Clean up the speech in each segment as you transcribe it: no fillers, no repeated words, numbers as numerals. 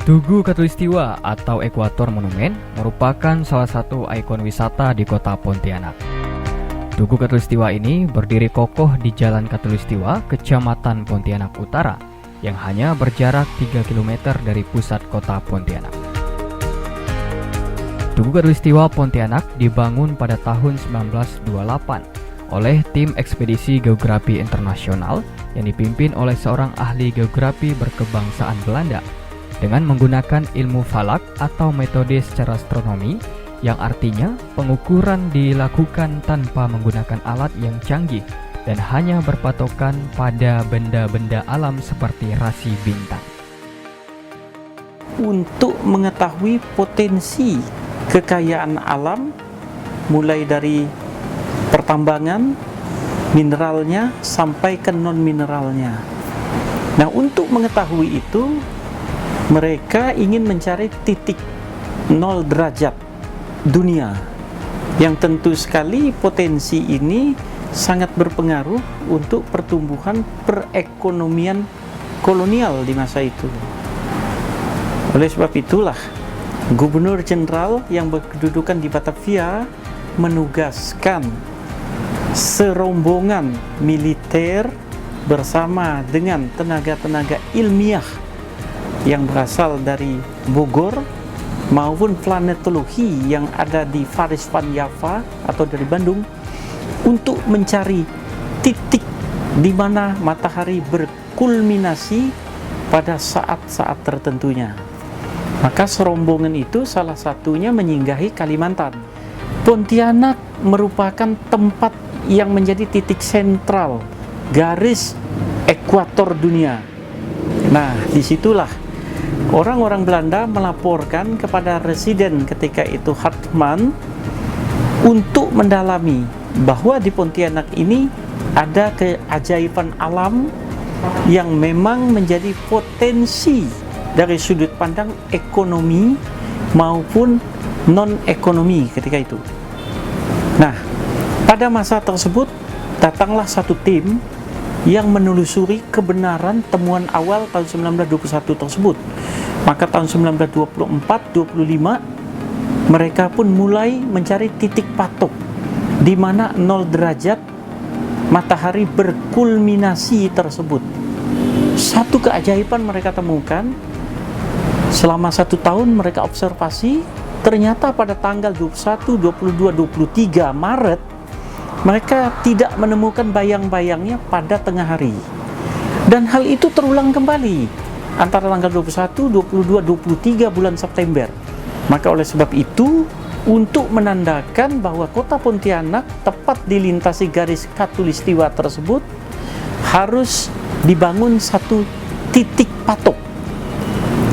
Tugu Khatulistiwa atau Ekuator Monumen merupakan salah satu ikon wisata di kota Pontianak. Tugu Khatulistiwa ini berdiri kokoh di Jalan Khatulistiwa, Kecamatan Pontianak Utara, yang hanya berjarak 3 km dari pusat kota Pontianak. Tugu Khatulistiwa Pontianak dibangun pada tahun 1928 oleh tim ekspedisi geografi internasional yang dipimpin oleh seorang ahli geografi berkebangsaan Belanda dengan menggunakan ilmu falak atau metode secara astronomi, yang artinya pengukuran dilakukan tanpa menggunakan alat yang canggih dan hanya berpatokan pada benda-benda alam seperti rasi bintang. Untuk mengetahui potensi kekayaan alam, mulai dari pertambangan, mineralnya, sampai ke non-mineralnya. Nah, untuk mengetahui itu, mereka ingin mencari titik 0 derajat dunia, yang tentu sekali potensi ini sangat berpengaruh untuk pertumbuhan perekonomian kolonial di masa itu. Oleh sebab itulah, Gubernur Jenderal yang berkedudukan di Batavia menugaskan serombongan militer bersama dengan tenaga-tenaga ilmiah yang berasal dari Bogor maupun planetologi yang ada di Faris Van Java atau dari Bandung untuk mencari titik di mana matahari berkulminasi pada saat-saat tertentunya. Maka serombongan itu salah satunya menyinggahi Kalimantan. Pontianak merupakan tempat yang menjadi titik sentral garis ekuator dunia. Nah, disitulah orang-orang Belanda melaporkan kepada residen ketika itu, Hartmann, untuk mendalami bahwa di Pontianak ini ada keajaiban alam yang memang menjadi potensi dari sudut pandang ekonomi maupun non-ekonomi ketika itu. Nah, pada masa tersebut datanglah satu tim yang menelusuri kebenaran temuan awal tahun 1921 tersebut. Maka tahun 1924-25 mereka pun mulai mencari titik patok di mana 0 derajat matahari berkulminasi tersebut. Satu keajaiban mereka temukan. Selama 1 tahun mereka observasi, ternyata pada tanggal 21, 22, 23 Maret mereka tidak menemukan bayang-bayangnya pada tengah hari. Dan hal itu terulang kembali antara tanggal 21, 22, 23 bulan September. Maka oleh sebab itu, untuk menandakan bahwa kota Pontianak tepat dilintasi garis khatulistiwa tersebut, harus dibangun satu titik patok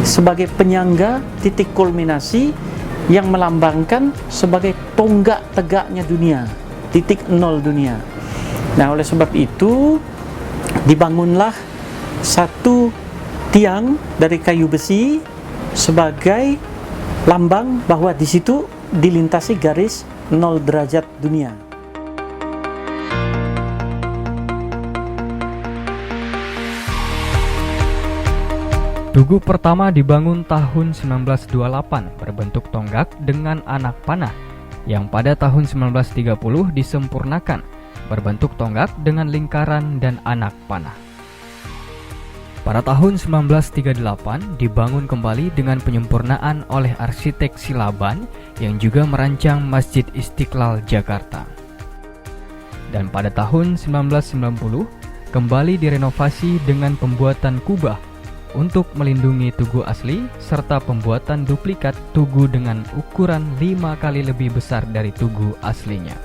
sebagai penyangga titik kulminasi yang melambangkan sebagai tonggak tegaknya dunia, titik 0 dunia. Nah, oleh sebab itu dibangunlah satu tiang dari kayu besi sebagai lambang bahwa di situ dilintasi garis 0 derajat dunia. Tugu pertama dibangun tahun 1928 berbentuk tonggak dengan anak panah, yang pada tahun 1930 disempurnakan berbentuk tonggak dengan lingkaran dan anak panah. Pada tahun 1938 dibangun kembali dengan penyempurnaan oleh arsitek Silaban yang juga merancang Masjid Istiqlal Jakarta. Dan pada tahun 1990 kembali direnovasi dengan pembuatan kubah untuk melindungi tugu asli serta pembuatan duplikat tugu dengan ukuran 5 kali lebih besar dari tugu aslinya.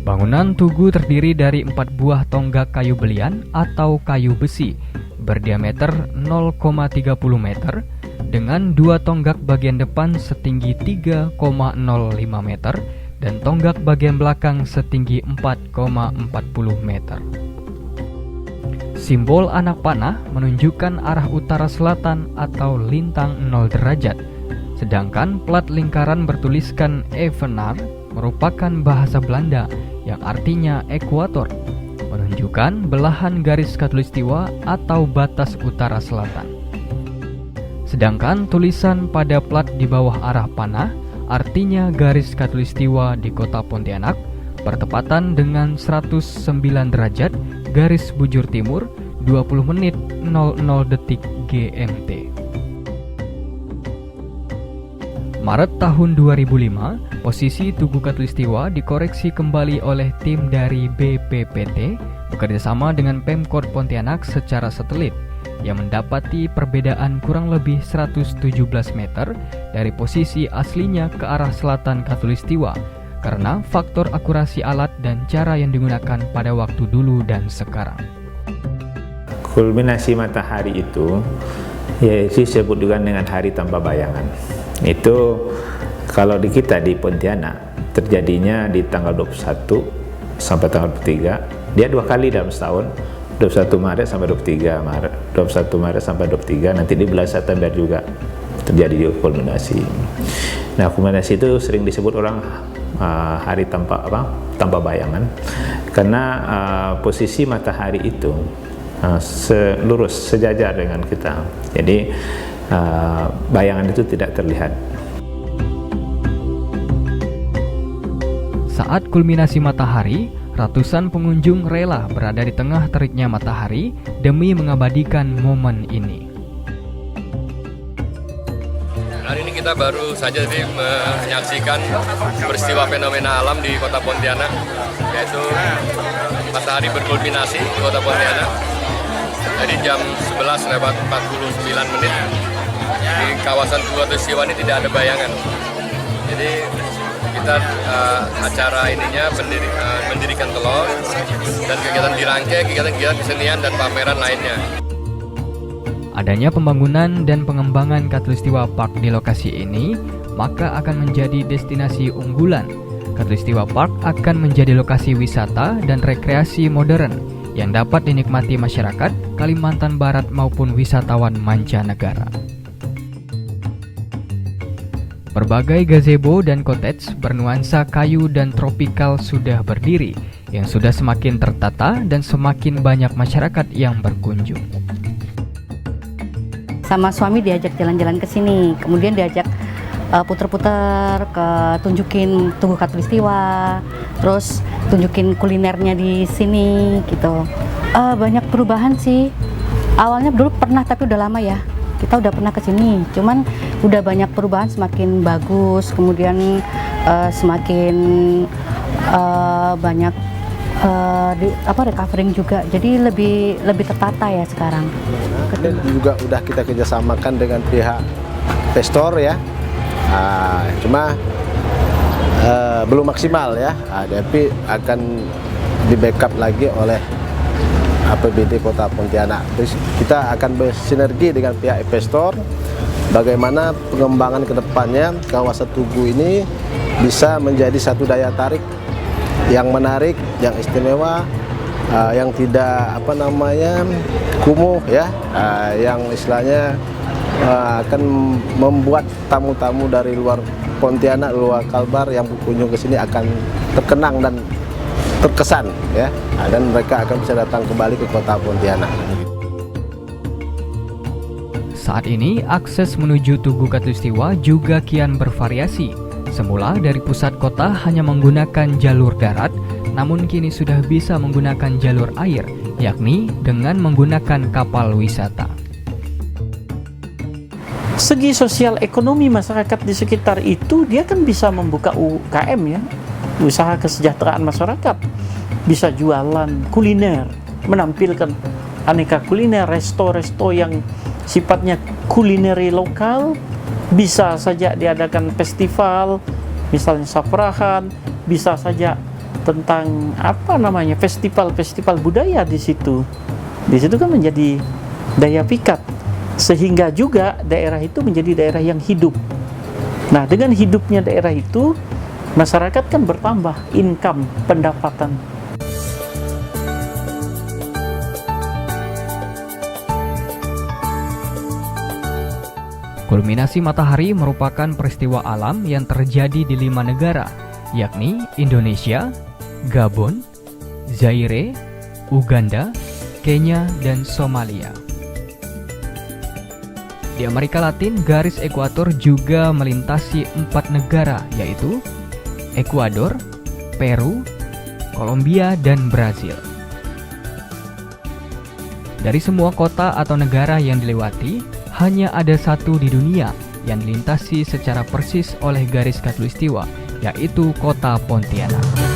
Bangunan tugu terdiri dari 4 buah tonggak kayu belian atau kayu besi berdiameter 0,30 meter dengan 2 tonggak bagian depan setinggi 3,05 meter dan tonggak bagian belakang setinggi 4,40 meter. Simbol anak panah menunjukkan arah utara selatan atau lintang 0 derajat, sedangkan plat lingkaran bertuliskan Evenaar merupakan bahasa Belanda yang artinya ekuator, menunjukkan belahan garis khatulistiwa atau batas utara selatan. Sedangkan tulisan pada plat di bawah arah panah artinya garis khatulistiwa di kota Pontianak bertepatan dengan 109 derajat garis bujur timur 20 menit 00 detik GMT. Maret tahun 2005, posisi Tugu Khatulistiwa dikoreksi kembali oleh tim dari BPPT bekerjasama dengan Pemkot Pontianak secara satelit yang mendapati perbedaan kurang lebih 117 meter dari posisi aslinya ke arah selatan Khatulistiwa karena faktor akurasi alat dan cara yang digunakan pada waktu dulu dan sekarang. Kulminasi matahari itu disebut juga dengan hari tanpa bayangan. Itu kalau di kita di Pontianak terjadinya di tanggal 21 sampai tanggal 23. Dia 2 kali dalam setahun, 21 Maret sampai 23 Maret, 21 Maret sampai 23. Nanti di bulan September juga terjadi kulminasi. Nah, kulminasi itu sering disebut orang hari tanpa bayangan karena posisi matahari itu lurus sejajar dengan kita, jadi bayangan itu tidak terlihat. Saat kulminasi matahari, ratusan pengunjung rela berada di tengah teriknya matahari demi mengabadikan momen ini. Hari ini kita baru saja menyaksikan peristiwa fenomena alam di kota Pontianak, yaitu matahari berkulminasi di kota Pontianak. Jadi jam 11:49 di kawasan Tugu Khatulistiwa ini tidak ada bayangan. Jadi kita acara ininya mendirikan telur dan kegiatan dirangkai, kegiatan kesenian dan pameran lainnya. Adanya pembangunan dan pengembangan Khatulistiwa Park di lokasi ini maka akan menjadi destinasi unggulan. Khatulistiwa Park akan menjadi lokasi wisata dan rekreasi modern yang dapat dinikmati masyarakat Kalimantan Barat maupun wisatawan mancanegara. Berbagai gazebo dan cottage bernuansa kayu dan tropikal sudah berdiri, yang sudah semakin tertata dan semakin banyak masyarakat yang berkunjung. Sama suami diajak jalan-jalan ke sini, kemudian diajak puter-puter ke tunjukin Tugu Khatulistiwa, terus tunjukin kulinernya di sini gitu. Banyak perubahan sih. Awalnya dulu pernah tapi udah lama ya. Kita udah pernah ke sini, cuman udah banyak perubahan, semakin bagus, kemudian semakin banyak recovering juga. Jadi lebih tertata ya sekarang. Juga udah kita kerjasamakan dengan pihak investor ya. Cuma belum maksimal ya, tapi akan di backup lagi oleh APBD Kota Pontianak. Terus kita akan bersinergi dengan pihak investor bagaimana pengembangan ke depannya kawasan Tugu ini bisa menjadi satu daya tarik yang menarik, yang istimewa, yang tidak kumuh ya, yang istilahnya akan membuat tamu-tamu dari luar Pontianak, luar Kalbar yang berkunjung ke sini akan terkenang dan terkesan ya, dan mereka akan bisa datang kembali ke kota Pontianak. Saat ini akses menuju Tugu Khatulistiwa juga kian bervariasi. Semula dari pusat kota hanya menggunakan jalur darat, namun kini sudah bisa menggunakan jalur air, yakni dengan menggunakan kapal wisata. Segi sosial ekonomi masyarakat di sekitar itu, dia kan bisa membuka UKM ya, usaha kesejahteraan masyarakat, bisa jualan kuliner, menampilkan aneka kuliner, resto-resto yang sifatnya kulineri lokal, bisa saja diadakan festival, misalnya Safrahan, bisa saja tentang festival-festival budaya di situ. Di situ kan menjadi daya pikat, sehingga juga daerah itu menjadi daerah yang hidup. Nah, dengan hidupnya daerah itu, masyarakat kan bertambah income, pendapatan. Kulminasi matahari merupakan peristiwa alam yang terjadi di 5 negara, yakni Indonesia, Gabon, Zaire, Uganda, Kenya, dan Somalia. Di Amerika Latin, garis ekuator juga melintasi 4 negara, yaitu Ekuador, Peru, Kolombia, dan Brazil. Dari semua kota atau negara yang dilewati, hanya ada satu di dunia yang dilintasi secara persis oleh garis khatulistiwa, yaitu kota Pontianak.